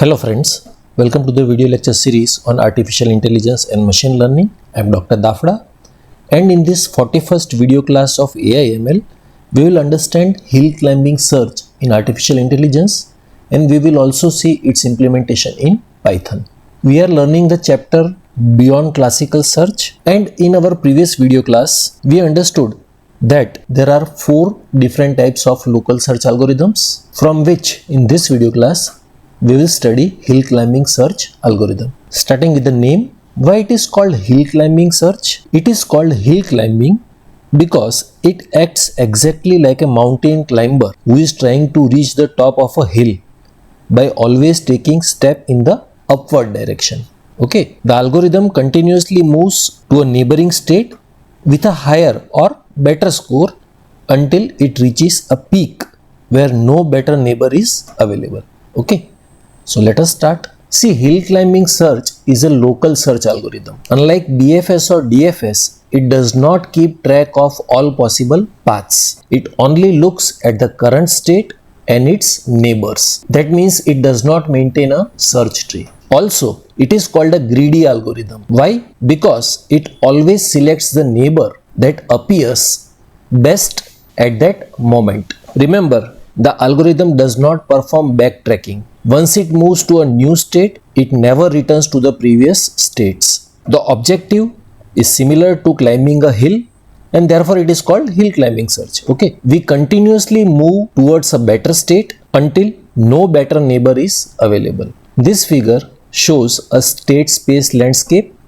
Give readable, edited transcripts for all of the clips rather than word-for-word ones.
Hello friends, welcome to the video lecture series on artificial intelligence and machine learning. I am Dr. Dafda, and in this 41st video class of AI/ML, we will understand hill climbing search in artificial intelligence, and we will also see its implementation in Python. We are learning the chapter beyond classical search, and in our previous video class, we understood that there are 4 different types of local search algorithms, from which in this video class we will study hill climbing search algorithm. Starting with the name, why it is called hill climbing search? It is called hill climbing because it acts exactly like a mountain climber who is trying to reach the top of a hill by always taking step in the upward direction. Okay, the algorithm continuously moves to a neighboring state with a higher or better score until it reaches a peak where no better neighbor is available. Okay. So let us start. See, hill climbing search is a local search algorithm. Unlike BFS or DFS, it does not keep track of all possible paths. It only looks at the current state and its neighbors. That means it does not maintain a search tree. Also, it is called a greedy algorithm. Why? Because it always selects the neighbor that appears best at that moment. Remember, the algorithm does not perform backtracking. Once it moves to a new state, it never returns to the previous states. The objective is similar to climbing a hill, and therefore it is called hill climbing search. Okay, we continuously move towards a better state until no better neighbor is available. This figure shows a state space landscape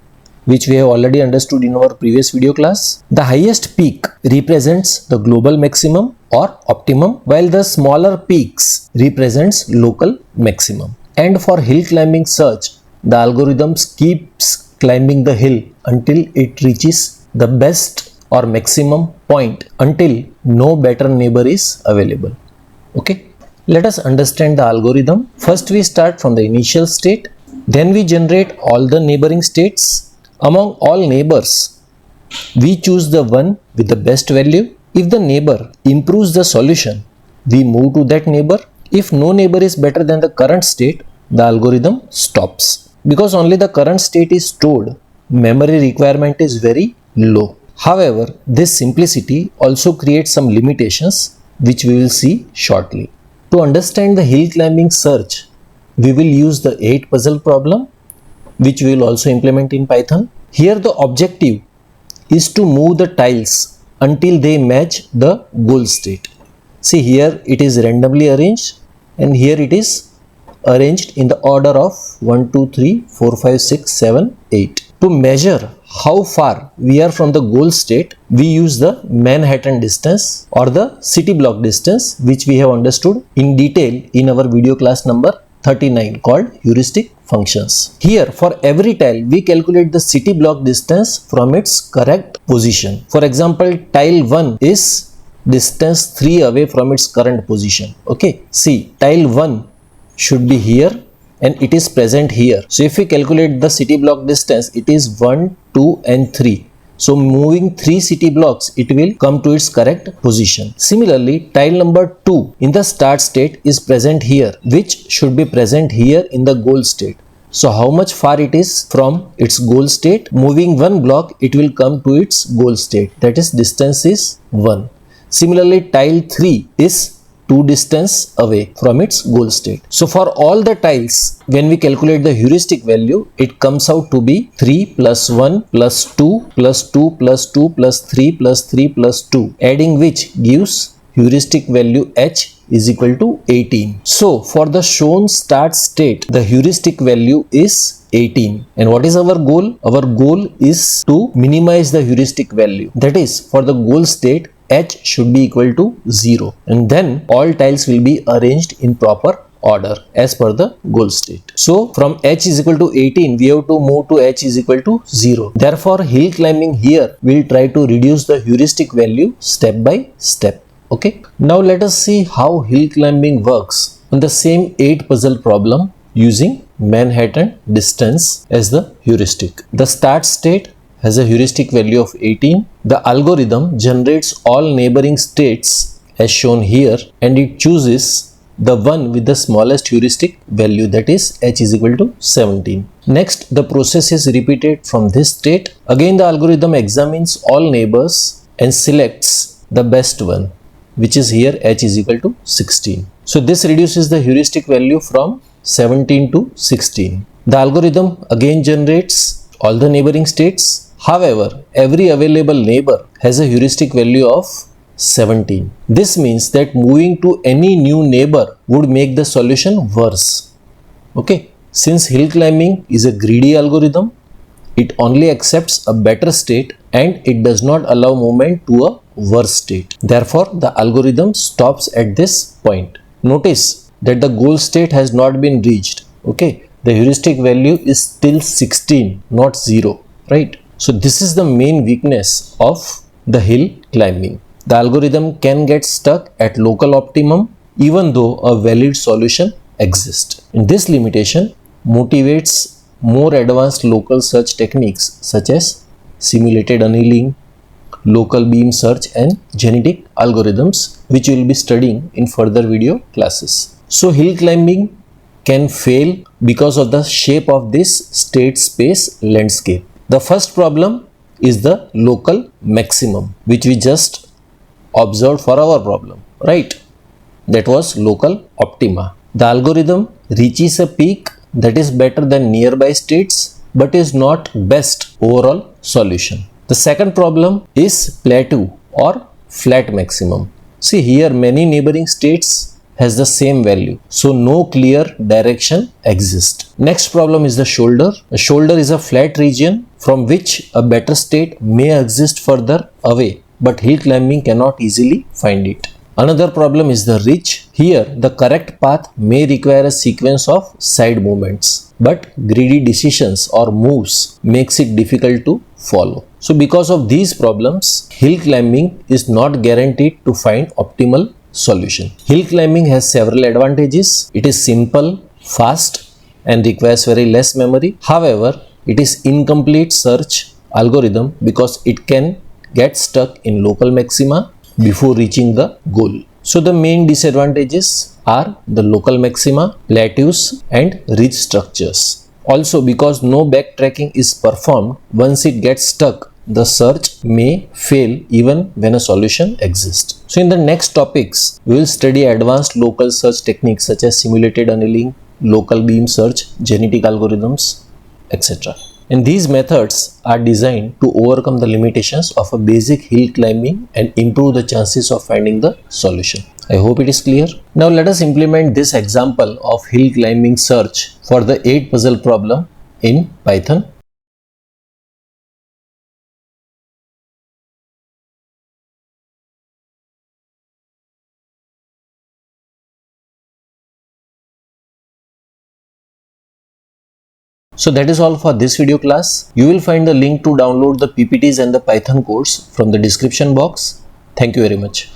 which we have already understood in our previous video class. The highest peak represents the global maximum or optimum, while the smaller peaks represents local maximum. And for hill climbing search, the algorithm keeps climbing the hill until it reaches the best or maximum point until no better neighbor is available. Okay, let us understand the algorithm. First we start from the initial state, then we generate all the neighboring states. Among all neighbors, we choose the one with the best value. If the neighbor improves the solution, we move to that neighbor. If no neighbor is better than the current state, the algorithm stops. Because only the current state is stored, memory requirement is very low. However, this simplicity also creates some limitations which we will see shortly. To understand the hill climbing search, we will use the 8 puzzle problem, which we will also implement in Python. Here the objective is to move the tiles until they match the goal state. See, here it is randomly arranged, and here it is arranged in the order of 1, 2, 3, 4, 5, 6, 7, 8. To measure how far we are from the goal state, we use the Manhattan distance or the city block distance, which we have understood in detail in our video class number 39 called heuristic functions. Here, for every tile, we calculate the city block distance from its correct position. For example, tile 1 is distance 3 away from its current position. Okay, see, tile 1 should be here and it is present here. So if we calculate the city block distance, it is 1, 2 and 3. So moving 3 city blocks, it will come to its correct position. Similarly, tile number 2 in the start state is present here, which should be present here in the goal state. So how much far it is from its goal state? Moving 1 block, it will come to its goal state. That is, distance is 1. Similarly, tile 3 is 2 distance away from its goal state. So for all the tiles, when we calculate the heuristic value, it comes out to be 3 plus 1 plus 2 plus 2 plus 2 plus 3 plus 3 plus 2, adding which gives heuristic value h is equal to 18. So for the shown start state, the heuristic value is 18. And what is our goal? Our goal is to minimize the heuristic value. That is, for the goal state, h should be equal to 0, and then all tiles will be arranged in proper order as per the goal state. So from h is equal to 18, we have to move to h is equal to 0. Therefore, hill climbing here will try to reduce the heuristic value step by step. Okay, now let us see how hill climbing works on the same 8 puzzle problem using Manhattan distance as the heuristic. The start state has a heuristic value of 18. The algorithm generates all neighboring states as shown here, and it chooses the one with the smallest heuristic value, that is h is equal to 17. Next, the process is repeated from this state. Again, the algorithm examines all neighbors and selects the best one, which is here h is equal to 16. So this reduces the heuristic value from 17 to 16. The algorithm again generates all the neighboring states. However, every available neighbor has a heuristic value of 17. This means that moving to any new neighbor would make the solution worse. Okay, since hill climbing is a greedy algorithm, it only accepts a better state and it does not allow movement to a worse state. Therefore, the algorithm stops at this point. Notice that the goal state has not been reached. Okay, the heuristic value is still 16, not 0, right? So this is the main weakness of the hill climbing. The algorithm can get stuck at local optimum even though a valid solution exists. And this limitation motivates more advanced local search techniques such as simulated annealing, local beam search and genetic algorithms, which we will be studying in further video classes. So hill climbing can fail because of the shape of this state space landscape. The first problem is the local maximum, which we just observed for our problem, right? That was local optima. The algorithm reaches a peak that is better than nearby states but is not best overall solution. The second problem is plateau or flat maximum. See here, many neighboring states has the same value, so no clear direction exists. Next problem is the shoulder. A shoulder is a flat region from which a better state may exist further away, but hill climbing cannot easily find it. Another problem is the ridge. Here, the correct path may require a sequence of side movements, but greedy decisions or moves makes it difficult to follow. So because of these problems, hill climbing is not guaranteed to find optimal solution. Hill climbing has several advantages. It is simple, fast and requires very less memory. However, it is incomplete search algorithm because it can get stuck in local maxima before reaching the goal. So the main disadvantages are the local maxima, plateaus and ridge structures. Also, because no backtracking is performed, once it gets stuck, the search may fail even when a solution exists. So in the next topics, we will study advanced local search techniques such as simulated annealing, local beam search, genetic algorithms, etc. And these methods are designed to overcome the limitations of a basic hill climbing and improve the chances of finding the solution. I hope it is clear. Now let us implement this example of hill climbing search for the 8 puzzle problem in Python. So that is all for this video class. You will find the link to download the PPTs and the Python course from the description box. Thank you very much.